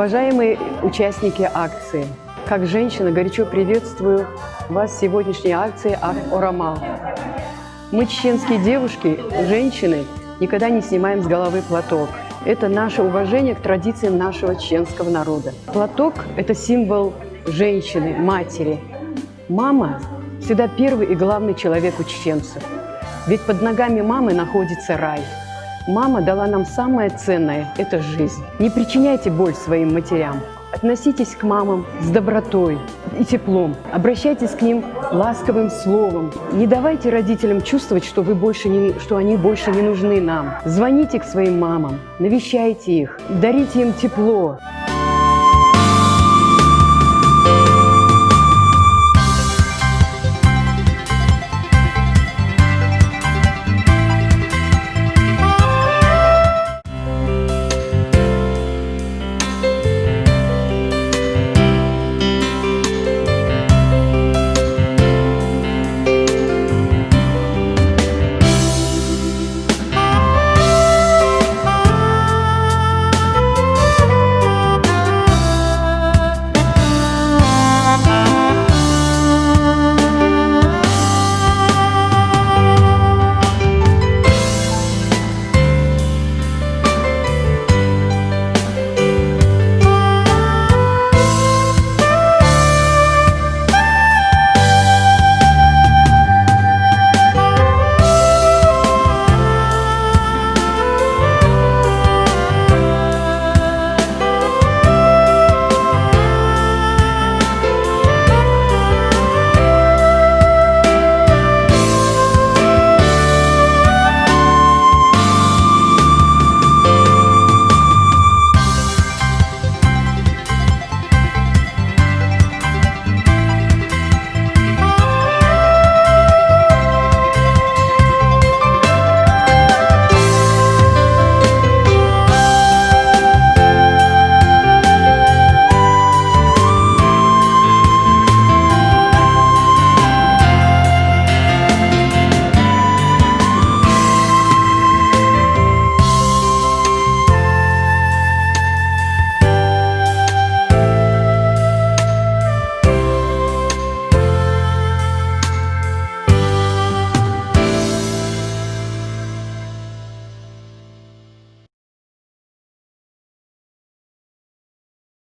Уважаемые участники акции, как женщина горячо приветствую вас в сегодняшней акции «Ах-Орамал». Мы, чеченские девушки, женщины, никогда не снимаем с головы платок. Это наше уважение к традициям нашего чеченского народа. Платок – это символ женщины, матери. Мама всегда первый и главный человек у чеченцев. Ведь под ногами мамы находится рай. Мама дала нам самое ценное – это жизнь. Не причиняйте боль своим матерям. Относитесь к мамам с добротой и теплом. Обращайтесь к ним ласковым словом. Не давайте родителям чувствовать, что они больше не нужны нам. Звоните к своим мамам, навещайте их, дарите им тепло.